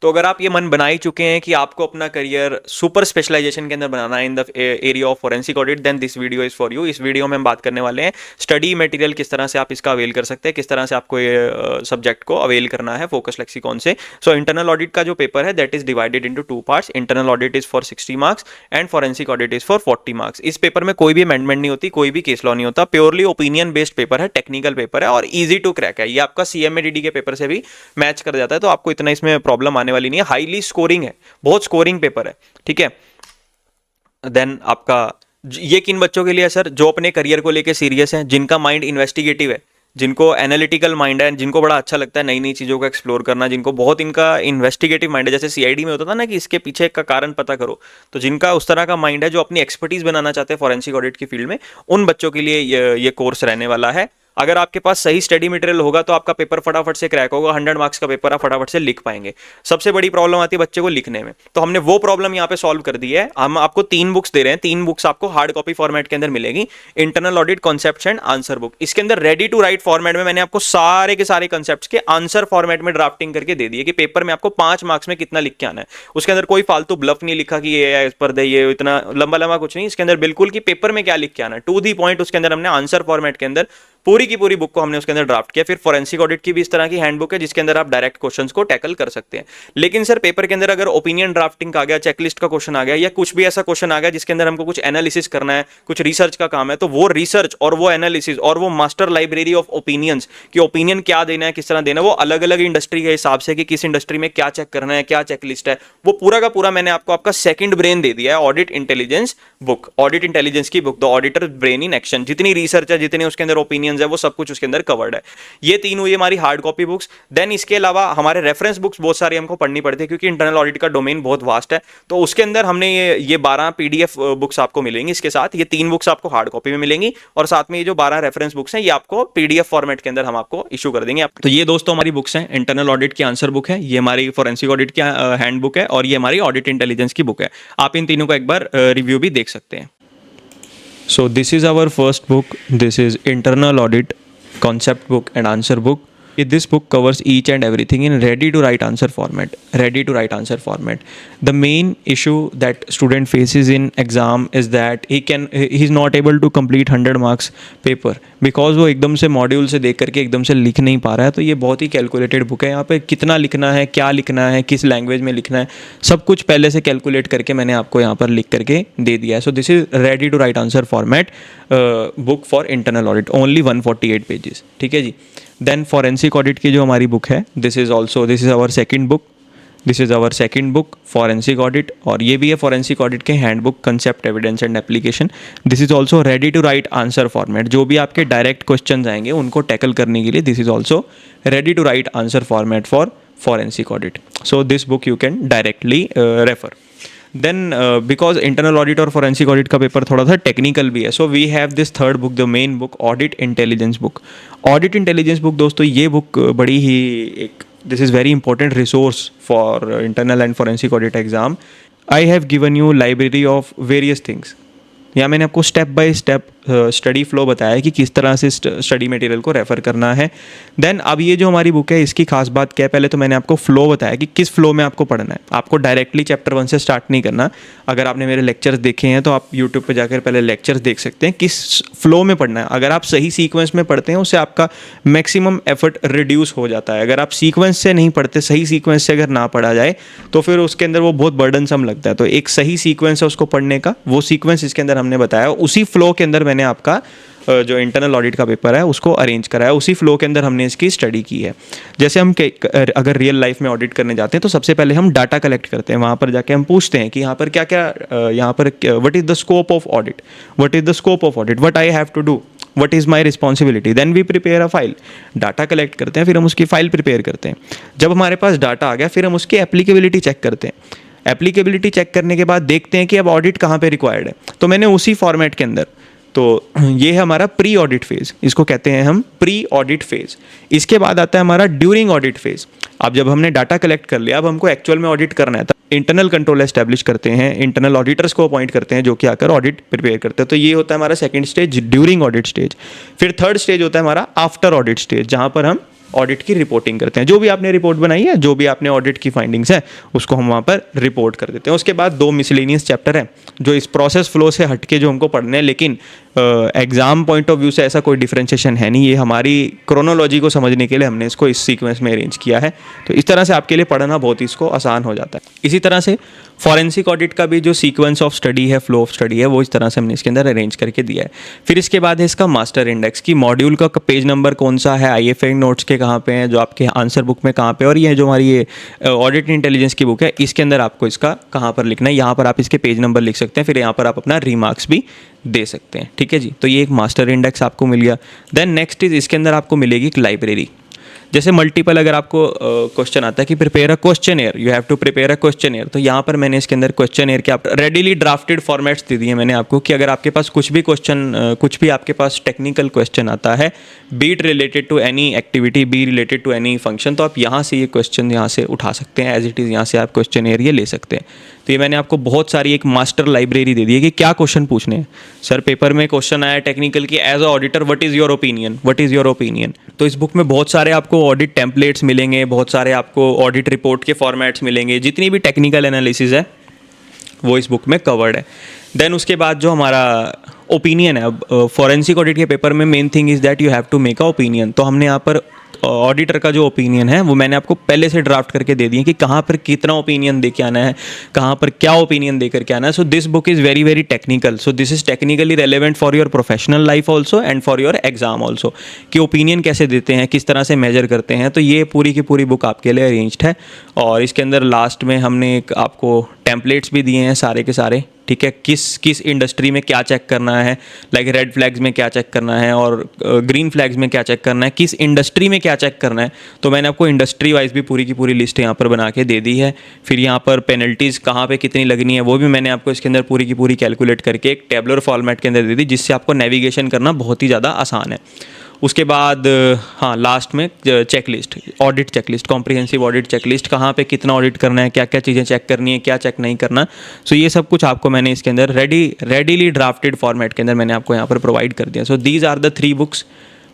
तो अगर आप ये मन बना ही चुके हैं कि आपको अपना करियर सुपर स्पेशलाइजेशन के अंदर बनाना है in the area of forensic audit, then this video is for you. इस वीडियो में हम बात करने वाले हैं स्टडी मटेरियल, किस तरह से आप इसका अवेल कर सकते हैं, किस तरह से आपको ये सब्जेक्ट को अवेल करना है फोकस लेक्सिकॉन से। सो इंटरनल ऑडिट का जो पेपर है that is divided into 2 parts. Internal audit is for 60 marks and forensic audit is for 40 marks. इस पेपर में कोई भी अमेंडमेंट नहीं होती, कोई भी केस लॉ नहीं होता, प्योरली ओपिनियन बेस्ड पेपर है, टेक्निकल पेपर है और ईजी टू क्रैक है। ये आपका CMA-DD के पेपर से भी मैच कर जाता है, तो आपको इतना इसमें प्रॉब्लम आने वाली नहीं है। हाईली स्कोरिंग है, बहुत स्कोरिंग पेपर है, ठीक है। देन आपका ये किन बच्चों के लिए है सर? जो अपने करियर को लेके सीरियस हैं, जिनका माइंड इन्वेस्टिगेटिव है, जिनको एनालिटिकल माइंड है, जिनको बड़ा अच्छा लगता है नई नई चीज़ों को एक्सप्लोर करना, जिनको बहुत इनका इन्वेस्टिगेटिव माइंड है, जैसे CID में होता था ना कि इसके पीछे का कारण पता करो, तो जिनका उस तरह का माइंड है, जो अपनी एक्सपर्टीज बनाना चाहते हैं फॉरेंसिक ऑडिट की फील्ड में, उन बच्चों के लिए ये कोर्स रहने वाला है। अगर आपके पास सही स्टडी मटेरियल होगा तो आपका पेपर फटाफट से क्रैक होगा, 100 मार्क्स का पेपर आप फटाफट से लिख पाएंगे। सबसे बड़ी प्रॉब्लम आती है बच्चे को लिखने में, तो हमने वो प्रॉब्लम यहाँ पे सॉल्व कर दी है। हम आपको 3 बुक्स दे रहे हैं, 3 बुक्स आपको हार्ड कॉपी फॉर्मेट के अंदर मिलेगी। Internal audit concepts and answer book, इसके अंदर रेडी टू राइट फॉर्मेट में मैंने आपको सारे के सारे कॉन्सेप्ट्स के आंसर फॉर्मेट में ड्राफ्टिंग करके दे दिए कि पेपर में आपको 5 मार्क्स में कितना लिख के आना है। उसके अंदर कोई फालतू ब्लफ नहीं लिखा कि ये पर दे, ये इतना लंबा लंबा कुछ नहीं। इसके अंदर बिल्कुल कि पेपर में क्या लिख के आना है, टू दी पॉइंट। उसके अंदर हमने आंसर फॉर्मेट के अंदर पूरी की पूरी बुक को हमने उसके अंदर ड्राफ्ट किया। फिर फोरेंसिक ऑडिट की भी इस तरह की हैंडबुक है जिसके अंदर आप डायरेक्ट क्वेश्चंस को टैकल कर सकते हैं। लेकिन सर पेपर के अंदर अगर ओपिनियन ड्राफ्टिंग का आ गया, चेकलिस्ट का क्वेश्चन आ गया, या कुछ भी ऐसा क्वेश्चन आ गया जिसके अंदर हमको कुछ एनालिसिस करना है, कुछ रिसर्च का काम है, तो वो रिसर्च और वो एनालिसिस और वो मास्टर लाइब्रेरी ऑफ ओपिनियंस कि ओपिनियन क्या देना है, किस तरह देना है, वो अलग अलग इंडस्ट्री के हिसाब से कि किस इंडस्ट्री में क्या चेक करना है, क्या चेकलिस्ट है, वो पूरा का पूरा मैंने आपको आपका सेकंड ब्रेन दे दिया है। Audit intelligence book, audit intelligence की book, the auditor brain in action. जितनी रिसर्च है, जितने उसके अंदर ओपिनियंस है, वो सब कुछ उसके अंदर कवर्ड है। ये 3 हुई हमारी हार्ड कॉपी बुक्स। देन इसके अलावा हमारे रेफरेंस बुक्स बहुत सारी हमको पढ़नी पड़ती है क्योंकि इंटरनल ऑडिट का डोमेन बहुत वास्ट है। तो उसके अंदर हमने ये 12 PDF बुक्स आपको मिलेंगी इसके साथ। ये 3 बुक्स आपको हार्ड कॉपी में मिलेंगी और साथ में ये जो 12 रेफरेंस बुक्स हैं ये आपको PDF फॉर्मेट के अंदर हम आपको इशू कर देंगे। तो ये दोस्तों हमारी बुक्स हैं। इंटरनल ऑडिट की आंसर बुक है, ये हमारी फोरेंसिक ऑडिट की हैंड बुक है और ये हमारी ऑडिट इंटेलिजेंस की बुक है। आप इन तीनों का एक बार रिव्यू भी देख सकते हैं। So this is our first book, this is internal audit concept book and answer book. This book covers each and everything in ready to write answer format. The main issue that student faces in exam is that he's not able to complete 100 marks paper because वो एकदम से module से देख करके एकदम से लिख नहीं पा रहा है। तो ये बहुत ही कैलकुलेटेड बुक है। यहाँ पे कितना लिखना है, क्या लिखना है, किस लैंग्वेज में लिखना है, सब कुछ पहले से कैलकुलेट करके मैंने आपको यहाँ पर लिख करके दे दिया है। So this is ready to write answer format book for internal audit, only 148 pages, ठीक है जी। देन फॉरेंसिक ऑडिट की जो हमारी बुक है, this is our second book forensic audit, और ये भी है फॉरेंसिक ऑडिट के handbook concept evidence and application. This is also ready to write answer format, जो भी आपके डायरेक्ट क्वेश्चन आएंगे उनको टैकल करने के लिए this is also ready to write answer format for forensic audit. So this book you can directly refer. Then because internal audit और forensic audit का पेपर थोड़ा सा टेक्निकल भी है, so we have this third book, the main book, audit intelligence book. Audit intelligence book दोस्तों ये book बड़ी ही एक this is very important resource for internal and forensic audit exam. I have given you library of various things. यहाँ मैंने आपको step by step steady flow बताया कि किस तरह से स्टडी मटेरियल को रेफ़र करना है। देन अब ये जो हमारी बुक है इसकी खास बात क्या है, पहले तो मैंने आपको फ्लो बताया कि किस फ्लो में आपको पढ़ना है। आपको डायरेक्टली चैप्टर 1 से स्टार्ट नहीं करना। अगर आपने मेरे लेक्चर्स देखे हैं तो आप यूट्यूब पे जाकर पहले लेक्चर्स देख सकते हैं किस फ्लो में पढ़ना है। अगर आप सही सीक्वेंस में पढ़ते हैं उससे आपका मैक्सिमम एफर्ट रिड्यूस हो जाता है। अगर आप सीक्वेंस से नहीं पढ़ते, सही सीक्वेंस से अगर ना पढ़ा जाए तो फिर उसके अंदर वो बहुत बर्डनसम लगता है। तो एक सही सीक्वेंस है उसको पढ़ने का, वो सीक्वेंस इसके अंदर हमने बताया। उसी फ्लो के अंदर मैंने आपका जो इंटरनल ऑडिट का पेपर है उसको अरेंज कराया, उसी फ्लो के अंदर हमने इसकी स्टडी की है। जैसे हम अगर रियल लाइफ में ऑडिट करने जाते हैं तो सबसे पहले हम डाटा कलेक्ट करते हैं। वहाँ पर जाके हम पूछते हैं कि यहाँ पर क्या क्या, यहाँ पर what is the scope of audit, what I have to do, what is my responsibility. Then we prepare a file. Data collect करते हैं, फिर हम उसकी फाइल प्रिपेयर करते हैं। जब हमारे पास डाटा आ गया फिर हम उसकी एप्लीकेबिलिटी चेक करते हैं। एप्लीकेबिलिटी चेक करने के बाद देखते हैं कि अब ऑडिट कहाँ पे रिक्वायर्ड है। तो मैंने उसी फॉर्मेट के अंदर, तो ये है हमारा प्री ऑडिट फेज, इसको कहते हैं हम प्री ऑडिट फेज। इसके बाद आता है हमारा ड्यूरिंग ऑडिट फेज। अब जब हमने डाटा कलेक्ट कर लिया, अब हमको एक्चुअल में ऑडिट करना है, तो इंटरनल कंट्रोल एस्टैब्लिश करते हैं, इंटरनल ऑडिटर्स को अपॉइंट करते हैं जो कि आकर ऑडिट प्रिपेयर करते हैं। तो ये होता है हमारा second stage, during audit stage. फिर थर्ड स्टेज होता है हमारा आफ्टर ऑडिट स्टेज, जहाँ पर हम ऑडिट की रिपोर्टिंग करते हैं। जो भी आपने रिपोर्ट बनाई है, जो भी आपने ऑडिट की फाइंडिंग्स है, उसको हम वहाँ पर रिपोर्ट कर देते हैं। उसके बाद 2 मिसलेनियस चैप्टर हैं जो इस प्रोसेस फ्लो से हटके जो हमको पढ़ने हैं, लेकिन एग्जाम पॉइंट ऑफ व्यू से ऐसा कोई डिफरेंशिएशन है नहीं। ये हमारी क्रोनोलॉजी को समझने के लिए हमने इसको इस सीक्वेंस में अरेंज किया है। तो इस तरह से आपके लिए पढ़ना बहुत ही इसको आसान हो जाता है। इसी तरह से फॉरेंसिक ऑडिट का भी जो सीक्वेंस ऑफ स्टडी है, फ्लो ऑफ स्टडी है, वो इस तरह से हमने इसके अंदर अरेंज करके दिया है। फिर इसके बाद है इसका मास्टर इंडेक्स की मॉड्यूल का पेज नंबर कौन सा है, IFA नोट्स के कहाँ पे हैं, जो आपके आंसर बुक में कहाँ पे, और ये जो हमारी ये ऑडिट इंटेलिजेंस की बुक है, इसके अंदर आपको इसका कहाँ पर लिखना है। यहाँ पर आप इसके पेज नंबर लिख सकते हैं, फिर यहाँ पर आप अपना रिमार्क्स भी दे सकते हैं। ठीक है जी, तो ये एक मास्टर इंडेक्स आपको मिल गया। देन नेक्स्ट इज इसके अंदर आपको मिलेगी एक लाइब्रेरी। जैसे मल्टीपल अगर आपको क्वेश्चन आता है कि prepare a questionnaire, you have to prepare a questionnaire, तो यहाँ पर मैंने इसके अंदर क्वेश्चन एयर के आप रेडीली ड्राफ्टेड फॉर्मेट्स दे दिए मैंने आपको कि अगर आपके पास कुछ भी क्वेश्चन, कुछ भी आपके पास टेक्निकल क्वेश्चन आता है, be it related to any activity, be related to any function, तो आप यहाँ से ये क्वेश्चन यहाँ से उठा सकते हैं, एज इट इज़ यहाँ से आप क्वेश्चन एयर ये ले सकते हैं। तो ये मैंने आपको बहुत सारी एक मास्टर लाइब्रेरी दे दी है कि क्या क्वेश्चन पूछने हैं। सर पेपर में क्वेश्चन आया टेक्निकल की, as a auditor what is your opinion, what is your opinion. तो इस बुक में बहुत सारे आपको ऑडिट टेम्पलेट्स मिलेंगे, बहुत सारे आपको ऑडिट रिपोर्ट के फॉर्मेट्स मिलेंगे, जितनी भी टेक्निकल एनालिसिस है वो इस बुक में कवर्ड है। देन उसके बाद जो हमारा ओपिनियन है, फॉरेंसिक ऑडिट के पेपर में main thing is that you have to make a opinion. तो हमने यहाँ पर ऑडिटर का जो ओपिनियन है वो मैंने आपको पहले से ड्राफ्ट करके दे दिए कि कहाँ पर कितना ओपिनियन दे के आना है, कहाँ पर क्या ओपिनियन दे करके आना है। So this book is very very technical, so this is technically relevant for your professional life also and for your exam also, कि ओपिनियन कैसे देते हैं, किस तरह से मेजर करते हैं। तो ये पूरी की पूरी बुक आपके लिए अरेंज्ड है। और इसके अंदर लास्ट में हमने एक आपको टेम्पलेट्स भी दिए हैं सारे के सारे, ठीक है, किस इंडस्ट्री में क्या चेक करना है, लाइक रेड फ्लैग्स में क्या चेक करना है और ग्रीन फ्लैग्स में क्या चेक करना है, किस इंडस्ट्री में क्या चेक करना है। तो मैंने आपको इंडस्ट्री वाइज भी पूरी की पूरी लिस्ट यहाँ पर बना के दे दी है। फिर यहाँ पर पेनल्टीज़ कहाँ पे कितनी लगनी है वो भी मैंने आपको इसके अंदर पूरी की पूरी कैलकुलेट करके एक टेबलर फॉर्मेट के अंदर दे दी, जिससे आपको नेविगेशन करना बहुत ही ज़्यादा आसान है। उसके बाद हाँ लास्ट में checklist, audit checklist, comprehensive audit checklist, कहाँ पे कितना ऑडिट करना है, क्या क्या चीज़ें चेक करनी है, क्या चेक नहीं करना। सो ये सब कुछ आपको मैंने इसके अंदर रेडीली ड्राफ्टेड फॉर्मेट के अंदर मैंने आपको यहाँ पर प्रोवाइड कर दिया। So these are the 3 books,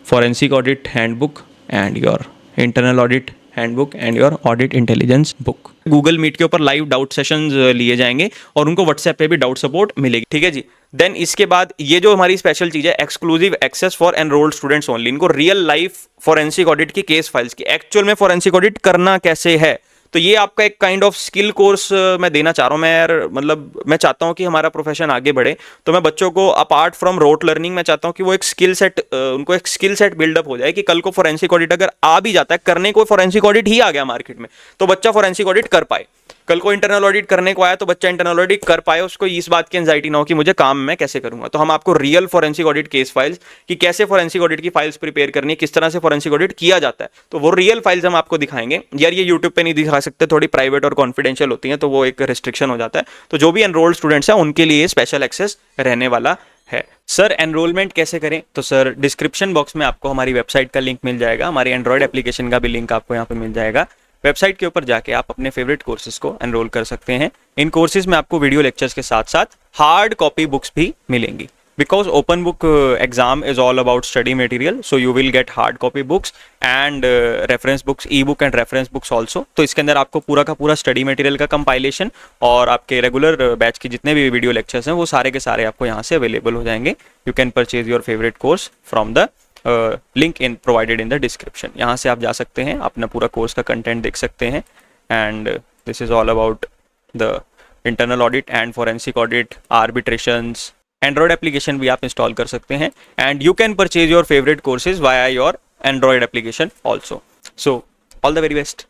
forensic audit handbook and your internal audit handbook and your audit intelligence book. Google Meet के ऊपर लाइव डाउट सेशंस लिए जाएंगे और उनको व्हाट्सएप पे भी डाउट सपोर्ट मिलेगी। ठीक है जी। देन इसके बाद ये जो हमारी स्पेशल चीज है, exclusive access for enrolled students only, इनको रियल लाइफ फॉरेंसिक ऑडिट की केस फाइल्स की एक्चुअल में फॉरेंसिक ऑडिट करना कैसे है, तो ये आपका एक काइंड ऑफ स्किल कोर्स मैं देना चाह रहा हूँ। मैं यार मतलब मैं चाहता हूँ कि हमारा प्रोफेशन आगे बढ़े, तो मैं बच्चों को अपार्ट फ्रॉम रोट लर्निंग मैं चाहता हूँ कि वो एक स्किल सेट, उनको एक स्किल सेट बिल्डअप हो जाए कि कल को फॉरेंसिक ऑडिट अगर आ भी जाता है करने को, फॉरेंसिक ऑडिट ही आ गया मार्केट में, तो बच्चा फॉरेंसिक ऑडिट कर पाए। कल को इंटरनल ऑडिट करने को आया तो बच्चा इंटरनल ऑडिट कर पाए, उसको इस बात की एंजाइटी ना हो कि मुझे काम मैं कैसे करूंगा। तो हम आपको real forensic audit case files कि कैसे फॉरेंसिक ऑडिट की फाइल्स प्रिपेयर करनी है, किस तरह से फॉरेंसिक ऑडिट किया जाता है, तो वो रियल फाइल्स हम आपको दिखाएंगे। यार ये यूट्यूब पे नहीं दिखा सकते, थोड़ी प्राइवेट और कॉन्फिडेंशियल होती हैं, तो वो एक रिस्ट्रिक्शन हो जाता है। तो जो भी एनरोल्ड स्टूडेंट्स हैं उनके लिए स्पेशल एक्सेस रहने वाला है। सर एनरोलमेंट कैसे करें, तो सर डिस्क्रिप्शन बॉक्स में आपको हमारी वेबसाइट का लिंक मिल जाएगा, हमारी एंड्रॉइड एप्लीकेशन का भी लिंक आपको यहाँ पे मिल जाएगा। वेबसाइट के ऊपर जाके आप अपने फेवरेट कोर्सेज को एनरोल कर सकते हैं। इन कोर्सेज में आपको वीडियो लेक्चर्स के साथ साथ हार्ड कॉपी बुक्स भी मिलेंगी, because open book exam is all about study material, so you will get hard copy books and reference books, E book and reference books also. तो इसके अंदर आपको पूरा का पूरा स्टडी मटेरियल का कंपाइलेशन और आपके रेगुलर बैच के जितने भी वीडियो लेक्चर्स हैं वो सारे के सारे आपको यहाँ से अवेलेबल हो जाएंगे। You can purchase your favourite course from the link in provided in the description. यहाँ से आप जा सकते हैं, अपना पूरा कोर्स का कंटेंट देख सकते हैं। And this is all about the internal audit and forensic audit, arbitrations. Android application भी आप इंस्टॉल कर सकते हैं and you can purchase your favourite courses via your Android application also. So all the very best.